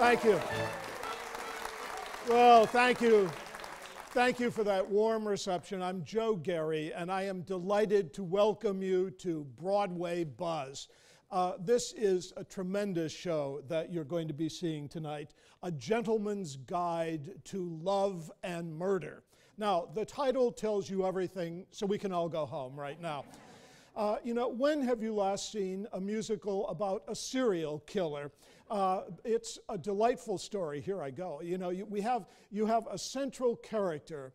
Thank you. Well, thank you. Thank you for that warm reception. I'm Joe Gary, and I am delighted to welcome you to Broadway Buzz. This is a tremendous show that you're going to be seeing tonight, A Gentleman's Guide to Love and Murder. Now, the title tells you everything, so we can all go home right now. When have you last seen a musical about a serial killer? It's a delightful story. Here I go. You have a central character,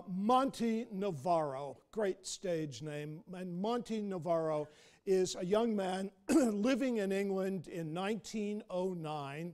Monty Navarro, great stage name. And Monty Navarro is a young man living in England in 1909.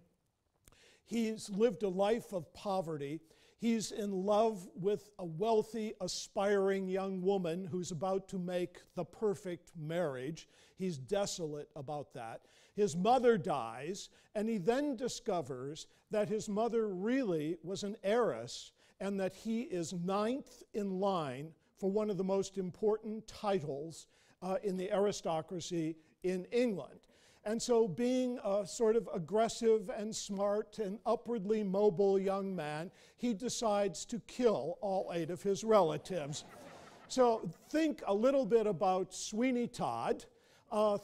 He's lived a life of poverty. He's in love with a wealthy, aspiring young woman who's about to make the perfect marriage. He's desolate about that. His mother dies, and he then discovers that his mother really was an heiress and that he is ninth in line for one of the most important titles in the aristocracy in England. And so being a sort of aggressive and smart and upwardly mobile young man, he decides to kill all 8 of his relatives. So think a little bit about Sweeney Todd,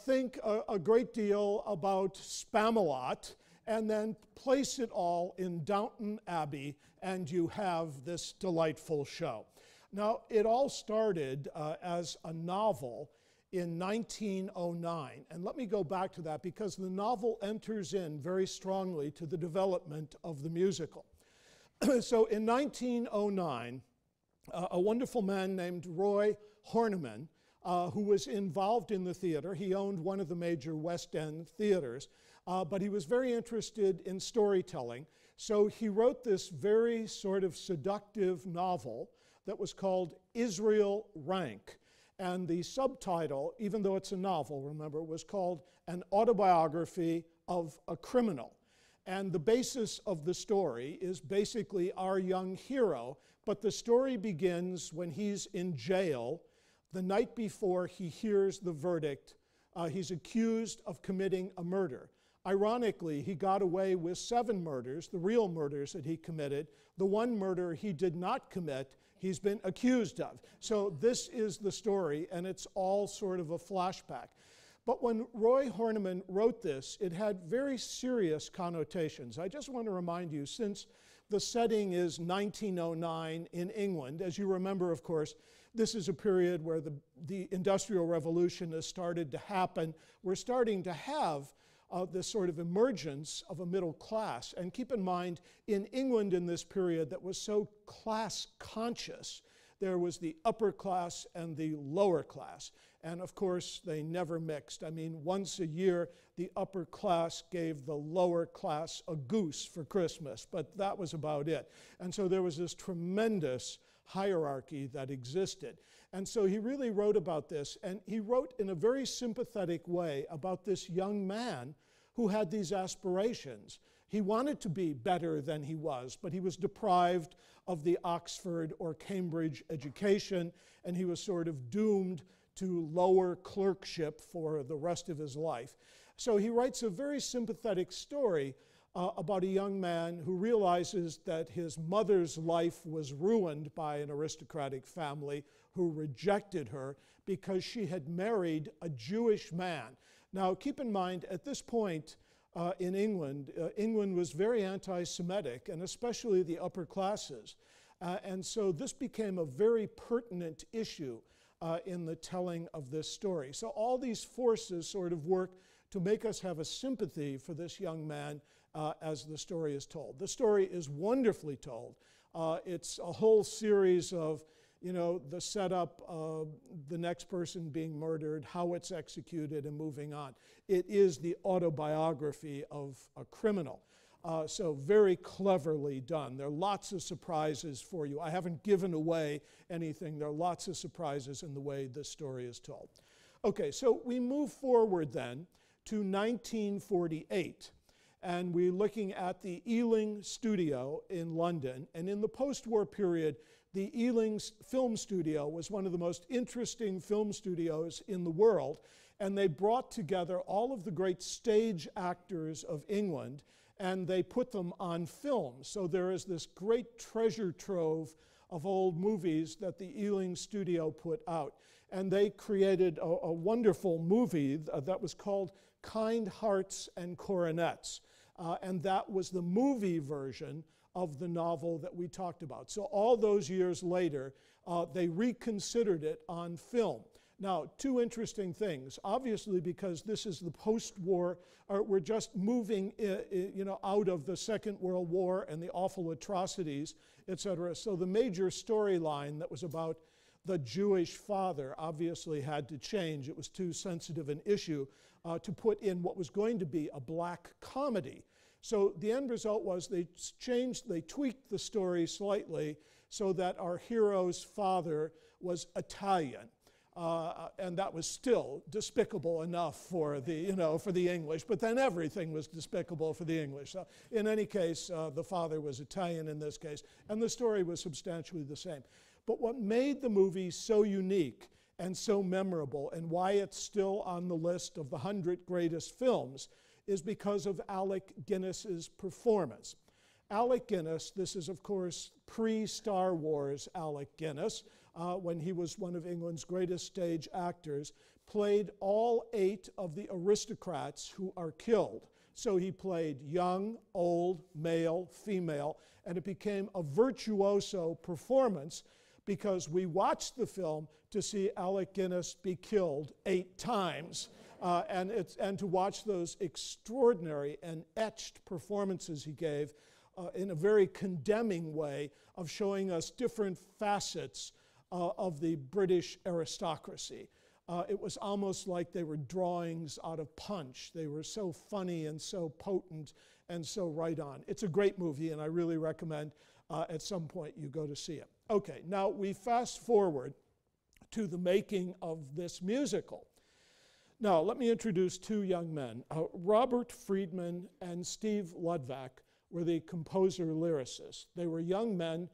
think a great deal about Spamalot, and then place it all in Downton Abbey, and you have this delightful show. Now, it all started as a novel in 1909. And let me go back to that because the novel enters in very strongly to the development of the musical. So in 1909, a wonderful man named Roy Horniman, who was involved in the theater, he owned one of the major West End theaters, but he was very interested in storytelling. So he wrote this very sort of seductive novel that was called Israel Rank. And the subtitle, even though it's a novel, remember, was called An Autobiography of a Criminal. And the basis of the story is basically our young hero, but the story begins when he's in jail the night before he hears the verdict. He's accused of committing a murder. Ironically, he got away with 7 murders, the real murders that he committed. The one murder he did not commit, he's been accused of. So this is the story, and it's all sort of a flashback. But when Roy Horniman wrote this, it had very serious connotations. I just want to remind you, since the setting is 1909 in England, as you remember, of course, this is a period where the Industrial Revolution has started to happen. We're starting to have this sort of emergence of a middle class. And keep in mind, in England in this period that was so class conscious, there was the upper class and the lower class. And of course, they never mixed. I mean, once a year, the upper class gave the lower class a goose for Christmas, but that was about it. And so there was this tremendous hierarchy that existed. And so he really wrote about this, and he wrote in a very sympathetic way about this young man who had these aspirations. He wanted to be better than he was, but he was deprived of the Oxford or Cambridge education, and he was sort of doomed to lower clerkship for the rest of his life. So he writes a very sympathetic story about a young man who realizes that his mother's life was ruined by an aristocratic family who rejected her because she had married a Jewish man. Now, keep in mind, at this point in England, England was very anti-Semitic, and especially the upper classes. And so this became a very pertinent issue in the telling of this story. So all these forces sort of work to make us have a sympathy for this young man as the story is told. The story is wonderfully told. It's a whole series of, the setup of the next person being murdered, how it's executed, and moving on. It is the autobiography of a criminal. So very cleverly done. There are lots of surprises for you. I haven't given away anything. There are lots of surprises in the way this story is told. Okay, so we move forward then to 1948. And we're looking at the Ealing Studio in London. And in the post-war period, the Ealing Film Studio was one of the most interesting film studios in the world. And they brought together all of the great stage actors of England and they put them on film. So there is this great treasure trove of old movies that the Ealing studio put out. And they created a wonderful movie that was called Kind Hearts and Coronets. And that was the movie version of the novel that we talked about. So all those years later, they reconsidered it on film. Now, two interesting things. Obviously, because this is the post-war, we're just moving out of the Second World War and the awful atrocities, etc. So the major storyline that was about the Jewish father obviously had to change. It was too sensitive an issue to put in what was going to be a black comedy. So the end result was they tweaked the story slightly so that our hero's father was Italian. And that was still despicable enough for the English, but then everything was despicable for the English. So in any case, the father was Italian in this case, and the story was substantially the same. But what made the movie so unique and so memorable, and why it's still on the list of the 100 greatest films, is because of Alec Guinness's performance. Alec Guinness, this is of course pre-Star Wars Alec Guinness, when he was one of England's greatest stage actors, played all 8 of the aristocrats who are killed. So he played young, old, male, female, and it became a virtuoso performance because we watched the film to see Alec Guinness be killed 8 times. And to watch those extraordinary and etched performances he gave in a very condemning way of showing us different facets of the British aristocracy. It was almost like they were drawings out of Punch. They were so funny and so potent and so right on. It's a great movie, and I really recommend at some point you go to see it. Okay, now we fast forward to the making of this musical. Now, let me introduce 2 young men. Robert Friedman and Steve Ludvik were the composer-lyricists. They were young men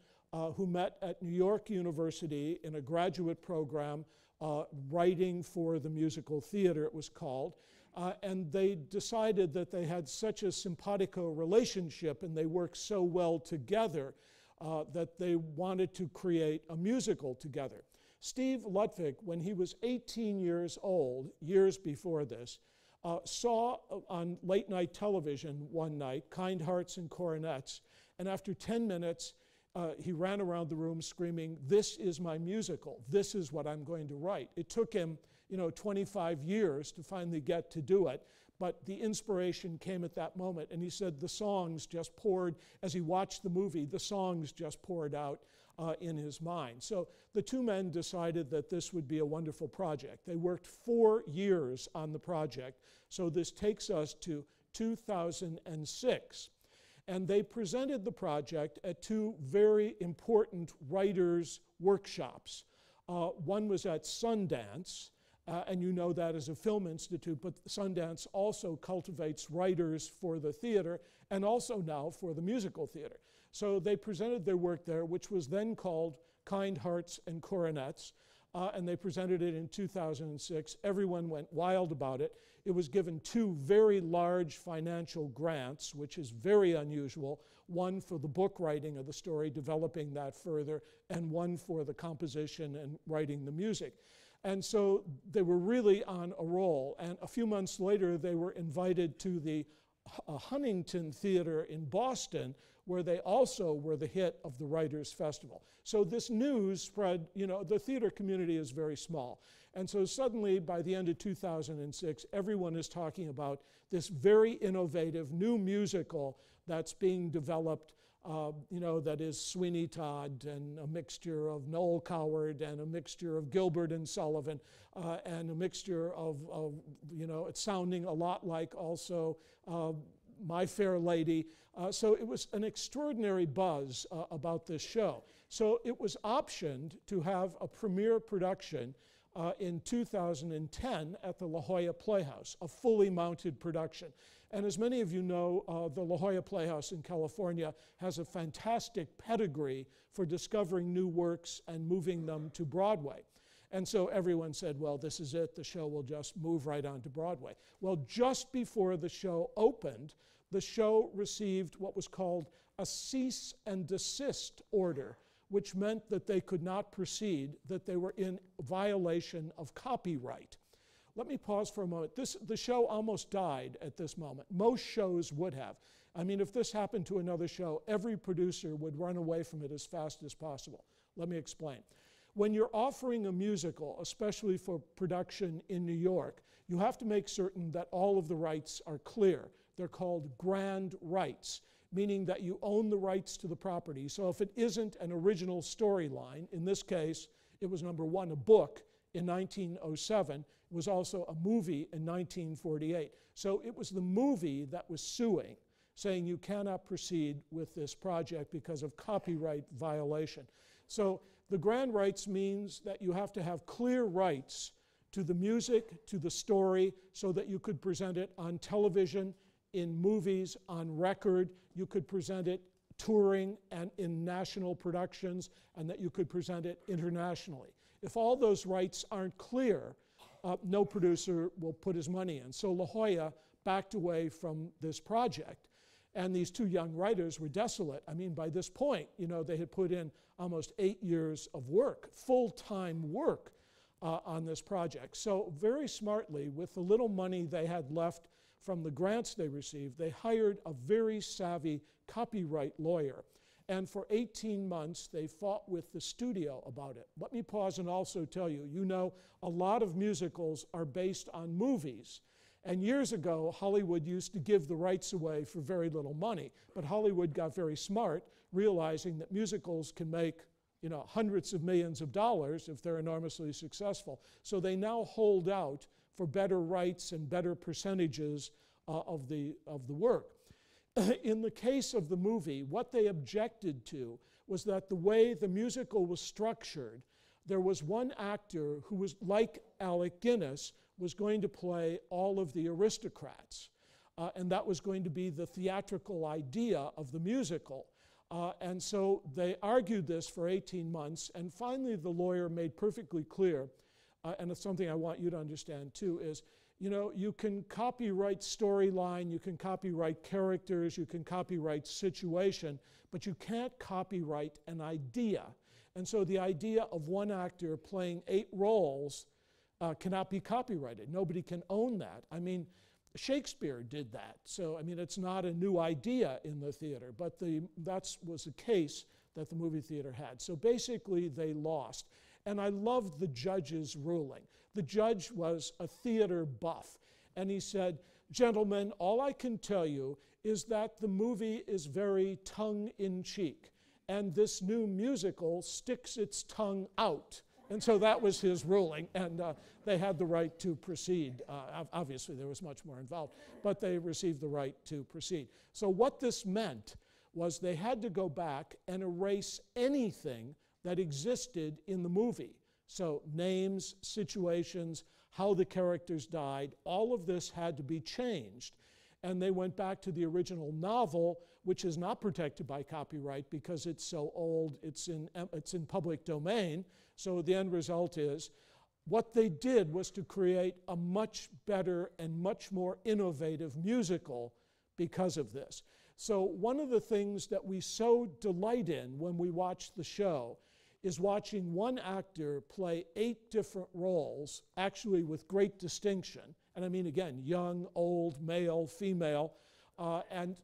who met at New York University in a graduate program, writing for the musical theater, it was called. And they decided that they had such a simpatico relationship and they worked so well together that they wanted to create a musical together. Steve Ludvik, when he was 18 years old, years before this, saw on late night television one night, Kind Hearts and Coronets, and after 10 minutes, he ran around the room screaming, "This is my musical. This is what I'm going to write." It took him, 25 years to finally get to do it, but the inspiration came at that moment, and he said the songs just poured, as he watched the movie, the songs just poured out in his mind. So the 2 men decided that this would be a wonderful project. They worked 4 years on the project, so this takes us to 2006. And they presented the project at 2 very important writers' workshops. One was at Sundance, and you know that as a film institute, but Sundance also cultivates writers for the theater and also now for the musical theater. So they presented their work there, which was then called Kind Hearts and Coronets, and they presented it in 2006. Everyone went wild about it. It was given 2 very large financial grants, which is very unusual, one for the book writing of the story, developing that further, and one for the composition and writing the music. And so they were really on a roll. And a few months later, they were invited to the Huntington Theater in Boston, where they also were the hit of the Writers' Festival. So this news spread, the theater community is very small. And so suddenly, by the end of 2006, everyone is talking about this very innovative new musical that's being developed, that is Sweeney Todd and a mixture of Noel Coward and a mixture of Gilbert and Sullivan and a mixture of it's sounding a lot like also My Fair Lady. So it was an extraordinary buzz about this show. So it was optioned to have a premiere production in 2010 at the La Jolla Playhouse, a fully mounted production. And as many of you know, the La Jolla Playhouse in California has a fantastic pedigree for discovering new works and moving them to Broadway. And so everyone said, well, this is it, the show will just move right on to Broadway. Well, just before the show opened, the show received what was called a cease and desist order, which meant that they could not proceed, that they were in violation of copyright. Let me pause for a moment. The show almost died at this moment. Most shows would have. I mean, if this happened to another show, every producer would run away from it as fast as possible. Let me explain. When you're offering a musical, especially for production in New York, you have to make certain that all of the rights are clear. They're called grand rights, meaning that you own the rights to the property. So if it isn't an original storyline, in this case, it was number one, a book in 1907. It was also a movie in 1948. So it was the movie that was suing, saying you cannot proceed with this project because of copyright violation. So the grand rights means that you have to have clear rights to the music, to the story, so that you could present it on television, in movies, on record. You could present it touring and in national productions, and that you could present it internationally. If all those rights aren't clear, no producer will put his money in. So La Jolla backed away from this project. And these two young writers were desolate. I mean, by this point, you know, they had put in almost 8 years of work, full-time work on this project. So very smartly, with the little money they had left from the grants they received, they hired a very savvy copyright lawyer. And for 18 months, they fought with the studio about it. Let me pause and also tell you, you know, a lot of musicals are based on movies. And years ago, Hollywood used to give the rights away for very little money. But Hollywood got very smart, realizing that musicals can make, you know, hundreds of millions of dollars if they're enormously successful. So they now hold out for better rights and better percentages of the work. In the case of the movie, what they objected to was that the way the musical was structured, there was one actor who was, like Alec Guinness, was going to play all of the aristocrats. And that was going to be the theatrical idea of the musical. And so they argued this for 18 months, and finally the lawyer made perfectly clear, and it's something I want you to understand too, is, you know, you can copyright storyline, you can copyright characters, you can copyright situation, but you can't copyright an idea. And so the idea of one actor playing 8 roles cannot be copyrighted. Nobody can own that. I mean, Shakespeare did that. So, I mean, it's not a new idea in the theater, but that was a case that the movie theater had. So basically, they lost. And I loved the judge's ruling. The judge was a theater buff. And he said, gentlemen, all I can tell you is that the movie is very tongue-in-cheek. And this new musical sticks its tongue out. And so that was his ruling, and they had the right to proceed. Obviously, there was much more involved, but they received the right to proceed. So what this meant was they had to go back and erase anything that existed in the movie. So names, situations, how the characters died, all of this had to be changed. And they went back to the original novel, which is not protected by copyright because it's so old, it's in public domain. So the end result is, what they did was to create a much better and much more innovative musical because of this. So one of the things that we so delight in when we watch the show is watching one actor play 8 different roles, actually with great distinction. And I mean, again, young, old, male, female. And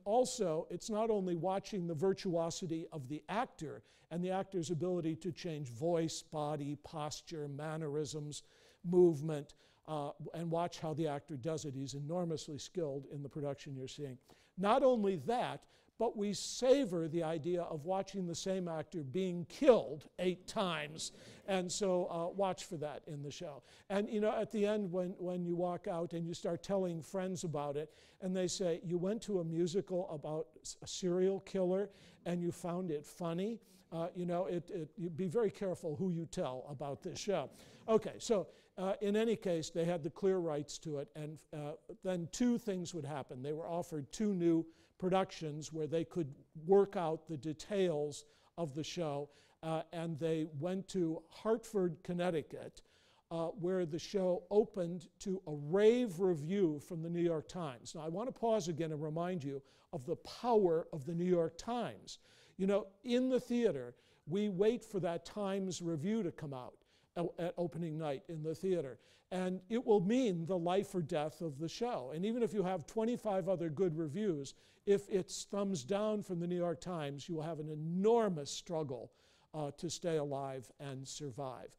also, it's not only watching the virtuosity of the actor and the actor's ability to change voice, body, posture, mannerisms, movement, and watch how the actor does it. He's enormously skilled in the production you're seeing. Not only that, but we savor the idea of watching the same actor being killed 8 times. And so watch for that in the show. And you know, at the end, when you walk out and you start telling friends about it, and they say, you went to a musical about a serial killer and you found it funny, you know, you be very careful who you tell about this show. Okay, so in any case, they had the clear rights to it, and then 2 things would happen. They were offered 2 new productions where they could work out the details of the show, and they went to Hartford, Connecticut, where the show opened to a rave review from the New York Times. Now, I want to pause again and remind you of the power of the New York Times. You know, in the theater, we wait for that Times review to come out at opening night in the theater. And it will mean the life or death of the show. And even if you have 25 other good reviews, if it's thumbs down from the New York Times, you will have an enormous struggle to stay alive and survive.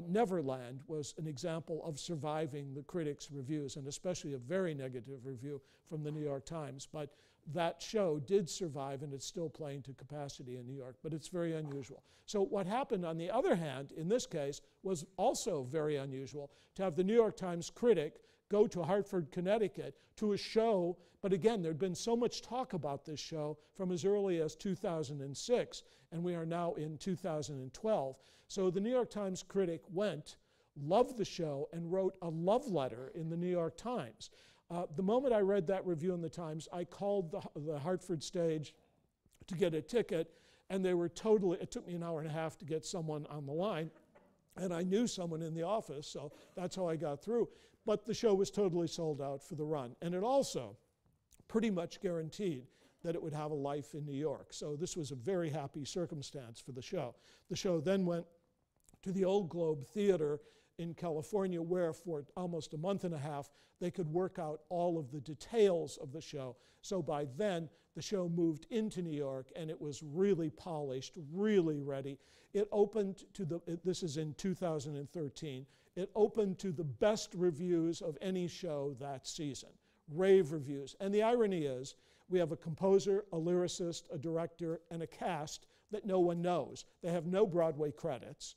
Neverland was an example of surviving the critics' reviews, and especially a very negative review from the New York Times. But that show did survive, and it's still playing to capacity in New York, but it's very unusual. So what happened, on the other hand, in this case, was also very unusual, to have the New York Times critic go to Hartford, Connecticut, to a show, but again, there'd been so much talk about this show from as early as 2006, and we are now in 2012. So the New York Times critic went, loved the show, and wrote a love letter in the New York Times. The moment I read that review in the Times, I called the Hartford stage to get a ticket, and they were totally, it took me an hour and a half to get someone on the line, and I knew someone in the office, so that's how I got through. But the show was totally sold out for the run, and it also pretty much guaranteed that it would have a life in New York. So this was a very happy circumstance for the show. The show then went to the Old Globe Theater in California, where for almost a month and a half, they could work out all of the details of the show. So by then, the show moved into New York, and it was really polished, really ready. It opened to this is in 2013, it opened to the best reviews of any show that season, rave reviews. And the irony is, we have a composer, a lyricist, a director, and a cast that no one knows. They have no Broadway credits,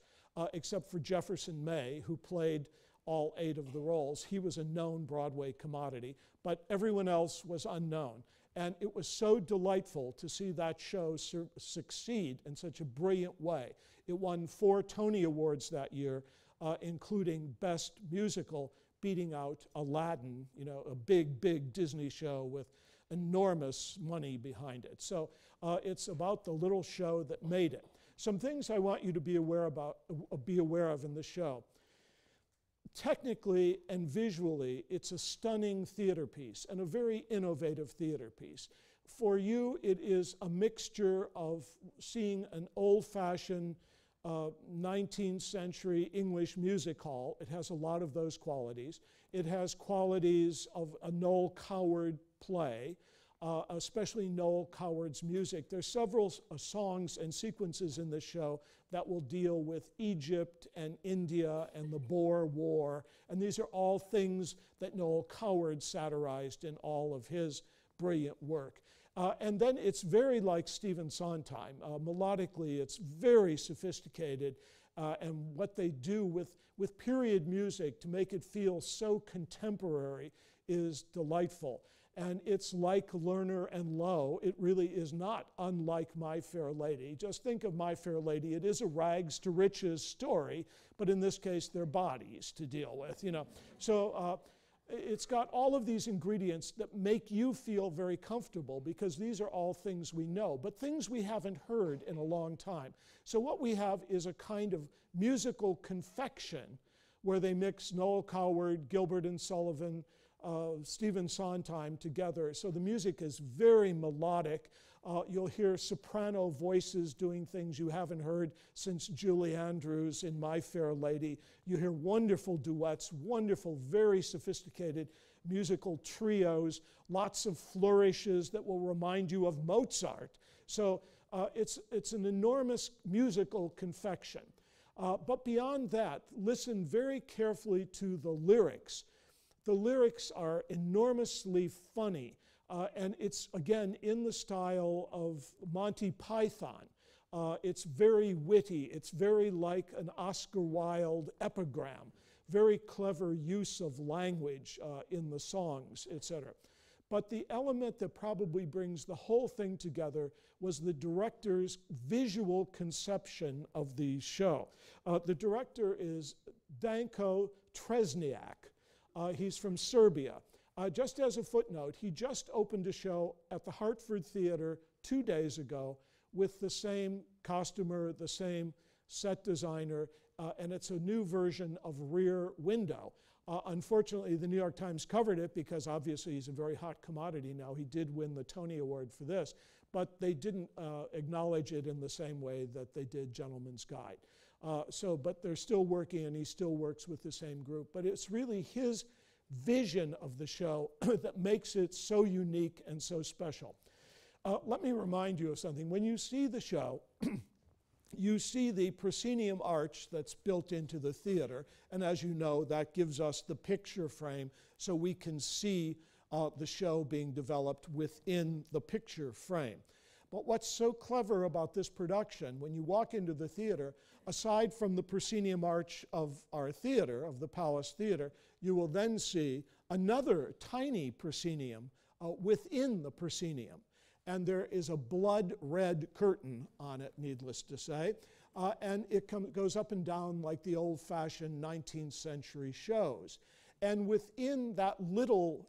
except for Jefferson May, who played all 8 of the roles. He was a known Broadway commodity, but everyone else was unknown. And it was so delightful to see that show succeed in such a brilliant way. It won 4 Tony Awards that year, including Best Musical, beating out Aladdin, you know, a big, big Disney show with enormous money behind it. So it's about the little show that made it. Some things I want you to be aware of in the show. Technically and visually, it's a stunning theater piece and a very innovative theater piece. For you, it is a mixture of seeing an old-fashioned 19th century English music hall. It has a lot of those qualities. It has qualities of a Noel Coward play, especially Noel Coward's music. There's several songs and sequences in this show that will deal with Egypt and India and the Boer War, and these are all things that Noel Coward satirized in all of his brilliant work. And then it's very like Stephen Sondheim. Melodically, it's very sophisticated, and what they do with period music to make it feel so contemporary is delightful. And it's like Lerner and Lowe. It really is not unlike My Fair Lady. Just think of My Fair Lady. It is a rags to riches story, but in this case, they're bodies to deal with, you know. So it's got all of these ingredients that make you feel very comfortable, because these are all things we know, but things we haven't heard in a long time. So what we have is a kind of musical confection where they mix Noel Coward, Gilbert and Sullivan, Stephen Sondheim together. So the music is very melodic. You'll hear soprano voices doing things you haven't heard since Julie Andrews in My Fair Lady. You hear wonderful duets, wonderful, very sophisticated musical trios, lots of flourishes that will remind you of Mozart. So it's an enormous musical confection. But beyond that, listen very carefully to the lyrics. The lyrics are enormously funny, and it's, again, in the style of Monty Python. It's very witty. It's very like an Oscar Wilde epigram, very clever use of language in the songs, etc. But the element that probably brings the whole thing together was the director's visual conception of the show. The director is Danko Tresniak. He's from Serbia. Just as a footnote, he just opened a show at the Hartford Theater 2 days ago with the same costumer, the same set designer, and it's a new version of Rear Window. Unfortunately, the New York Times covered it because obviously he's a very hot commodity now. He did win the Tony Award for this, but they didn't acknowledge it in the same way that they did Gentleman's Guide. But they're still working, and he still works with the same group. But it's really his vision of the show that makes it so unique and so special. Let me remind you of something. When you see the show, you see the proscenium arch that's built into the theater, and as you know, that gives us the picture frame so we can see the show being developed within the picture frame. But what's so clever about this production, when you walk into the theater, aside from the proscenium arch of our theater, of the Palace Theater, you will then see another tiny proscenium within the proscenium. And there is a blood red curtain on it, needless to say, and it goes up and down like the old-fashioned 19th century shows. And within that little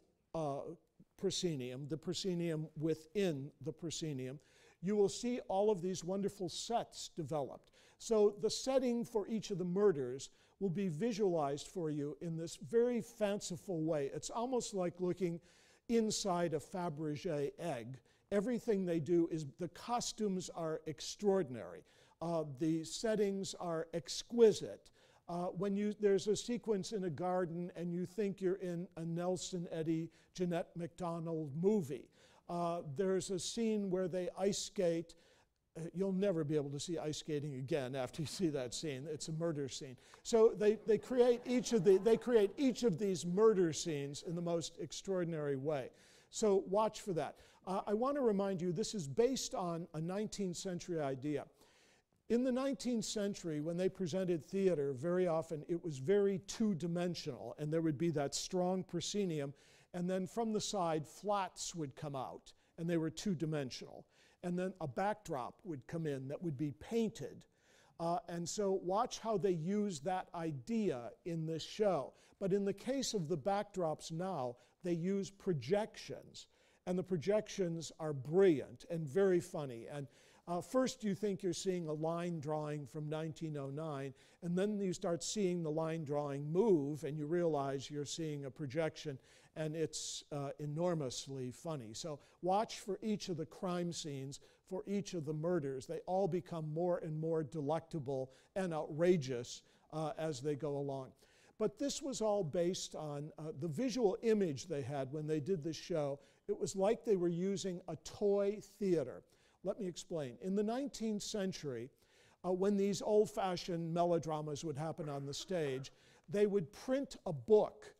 proscenium, the proscenium within the proscenium, you will see all of these wonderful sets developed. So the setting for each of the murders will be visualized for you in this very fanciful way. It's almost like looking inside a Fabergé egg. Everything they do is, the costumes are extraordinary. The settings are exquisite. There's a sequence in a garden and you think you're in a Nelson Eddy, Jeanette MacDonald movie. There's a scene where they ice skate. You'll never be able to see ice skating again after you see that scene. It's a murder scene. So they create each of these murder scenes in the most extraordinary way. So watch for that. I want to remind you, this is based on a 19th century idea. In the 19th century, when they presented theater, very often it was very two-dimensional, and there would be that strong proscenium, and then from the side, flats would come out, and they were two-dimensional. And then a backdrop would come in that would be painted. And so watch how they use that idea in this show. But in the case of the backdrops now, they use projections. And the projections are brilliant and very funny. And first you think you're seeing a line drawing from 1909, and then you start seeing the line drawing move, and you realize you're seeing a projection, and it's enormously funny. So watch for each of the crime scenes, for each of the murders. They all become more and more delectable and outrageous as they go along. But this was all based on the visual image they had when they did this show. It was like they were using a toy theater. Let me explain. In the 19th century, when these old-fashioned melodramas would happen on the stage, they would print a book,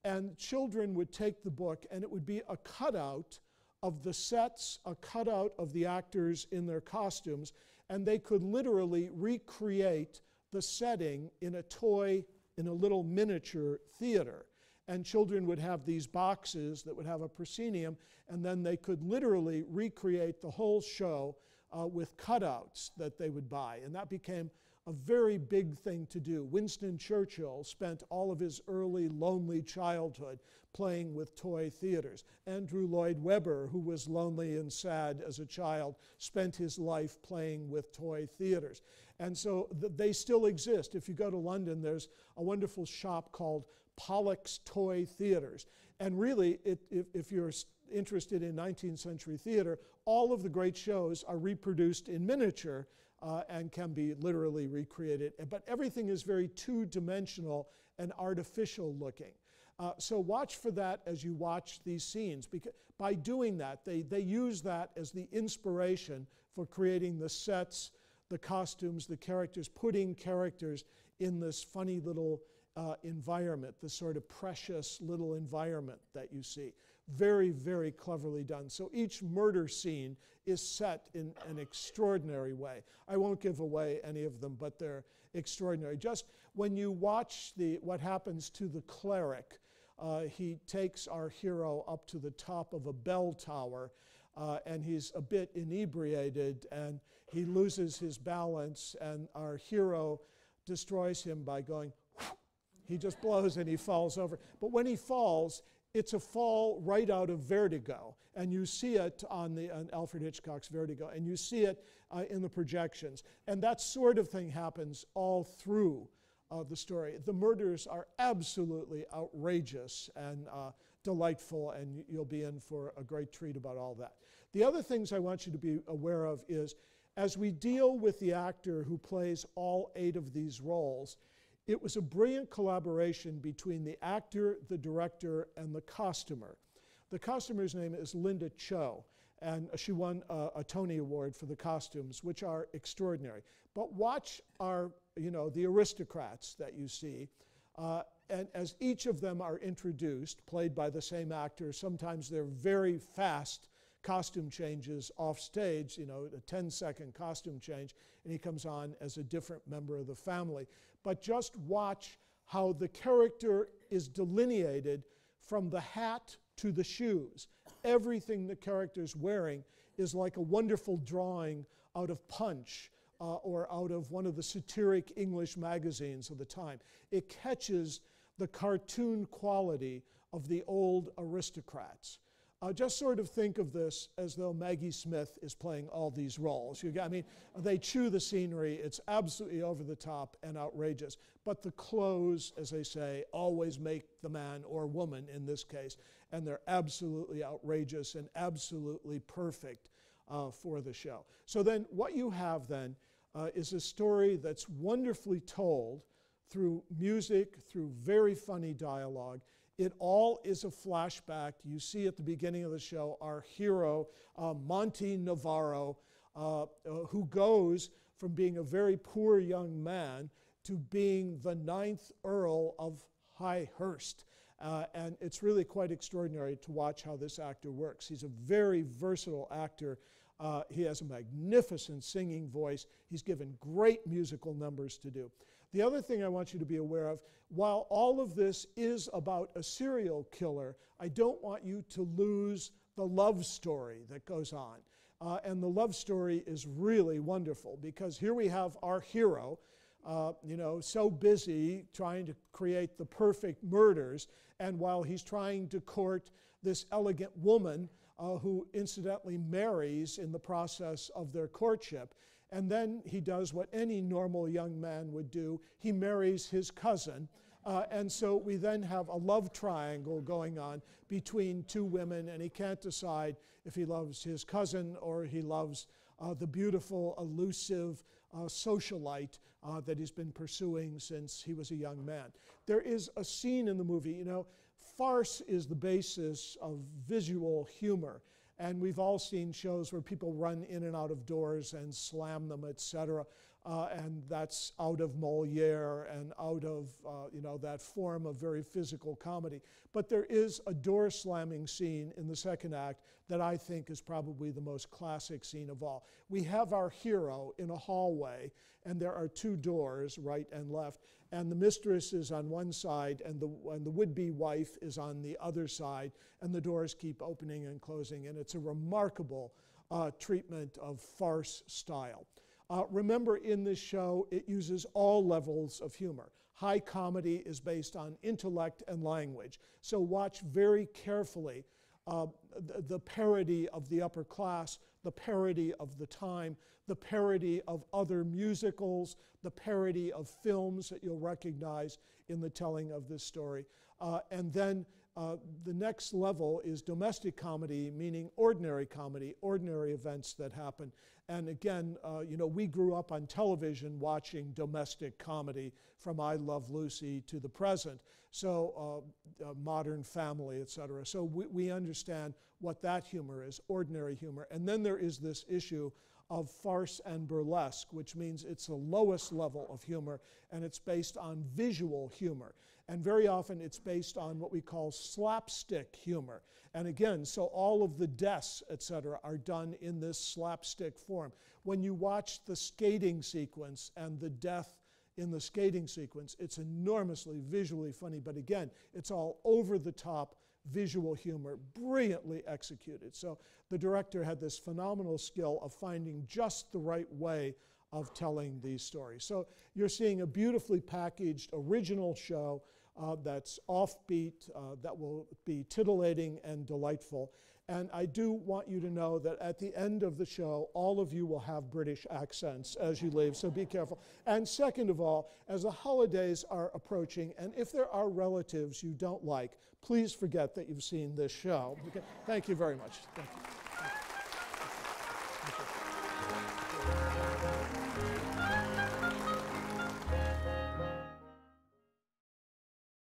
and children would take the book, and it would be a cutout of the sets, a cutout of the actors in their costumes, and they could literally recreate the setting in a toy, in a little miniature theater. And children would have these boxes that would have a proscenium, and then they could literally recreate the whole show with cutouts that they would buy. And that became a very big thing to do. Winston Churchill spent all of his early lonely childhood playing with toy theaters. Andrew Lloyd Webber, who was lonely and sad as a child, spent his life playing with toy theaters. And so they still exist. If you go to London, there's a wonderful shop called Pollock's Toy Theaters. And really, if you're interested in 19th century theater, all of the great shows are reproduced in miniature and can be literally recreated. But everything is very two-dimensional and artificial looking. So watch for that as you watch these scenes. Because by doing that, they use that as the inspiration for creating the sets, the costumes, the characters, putting characters in this funny little environment, this sort of precious little environment that you see. Very, very cleverly done. So each murder scene is set in an extraordinary way. I won't give away any of them, but they're extraordinary. Just when you watch what happens to the cleric, he takes our hero up to the top of a bell tower, and he's a bit inebriated, and he loses his balance, and our hero destroys him by going, he just blows and he falls over. But when he falls, it's a fall right out of Vertigo, and you see it on Alfred Hitchcock's Vertigo, and you see it in the projections. And that sort of thing happens all through the story. The murders are absolutely outrageous and delightful, and you'll be in for a great treat about all that. The other things I want you to be aware of is, as we deal with the actor who plays all 8 of these roles, it was a brilliant collaboration between the actor, the director, and the costumer. The costumer's name is Linda Cho, and she won a Tony Award for the costumes, which are extraordinary. But watch the aristocrats that you see, and as each of them are introduced, played by the same actor, sometimes they're very fast costume changes off stage, a 10-second costume change, and he comes on as a different member of the family. But just watch how the character is delineated from the hat to the shoes. Everything the character's wearing is like a wonderful drawing out of Punch or out of one of the satiric English magazines of the time. It catches the cartoon quality of the old aristocrats. Just sort of think of this as though Maggie Smith is playing all these roles. They chew the scenery. It's absolutely over the top and outrageous. But the clothes, as they say, always make the man or woman in this case, and they're absolutely outrageous and absolutely perfect for the show. So then what you have then is a story that's wonderfully told through music, through very funny dialogue. It all is a flashback. You see at the beginning of the show our hero, Monty Navarro, who goes from being a very poor young man to being the 9th Earl of Highhurst. And it's really quite extraordinary to watch how this actor works. He's a very versatile actor. He has a magnificent singing voice. He's given great musical numbers to do. The other thing I want you to be aware of, while all of this is about a serial killer, I don't want you to lose the love story that goes on. And the love story is really wonderful, because here we have our hero, so busy trying to create the perfect murders, and while he's trying to court this elegant woman who incidentally marries in the process of their courtship. And then he does what any normal young man would do. He marries his cousin. And so we then have a love triangle going on between 2 women, and he can't decide if he loves his cousin or he loves the beautiful, elusive socialite that he's been pursuing since he was a young man. There is a scene in the movie, farce is the basis of visual humor. And we've all seen shows where people run in and out of doors and slam them, etc. And that's out of Moliere and out of that form of very physical comedy. But there is a door slamming scene in the second act that I think is probably the most classic scene of all. We have our hero in a hallway, and there are 2 doors, right and left, and the mistress is on one side and the would-be wife is on the other side, and the doors keep opening and closing, and it's a remarkable treatment of farce style. Remember, in this show, it uses all levels of humor. High comedy is based on intellect and language. So watch very carefully the parody of the upper class, the parody of the time, the parody of other musicals, the parody of films that you'll recognize in the telling of this story. And then the next level is domestic comedy, meaning ordinary comedy, ordinary events that happen. And again, we grew up on television watching domestic comedy from I Love Lucy to the present, so Modern Family, etc. So we understand what that humor is, ordinary humor. And then there is this issue of farce and burlesque, which means it's the lowest level of humor, and it's based on visual humor. And very often it's based on what we call slapstick humor. And again, so all of the deaths, etc., are done in this slapstick form. When you watch the skating sequence and the death in the skating sequence, it's enormously visually funny, but again, it's all over the top visual humor, brilliantly executed. So the director had this phenomenal skill of finding just the right way of telling these stories. So you're seeing a beautifully packaged original show that's offbeat, that will be titillating and delightful. And I do want you to know that at the end of the show, all of you will have British accents as you leave, so be careful. And second of all, as the holidays are approaching, and if there are relatives you don't like, please forget that you've seen this show. Okay? Thank you very much. Thank you. Thank you.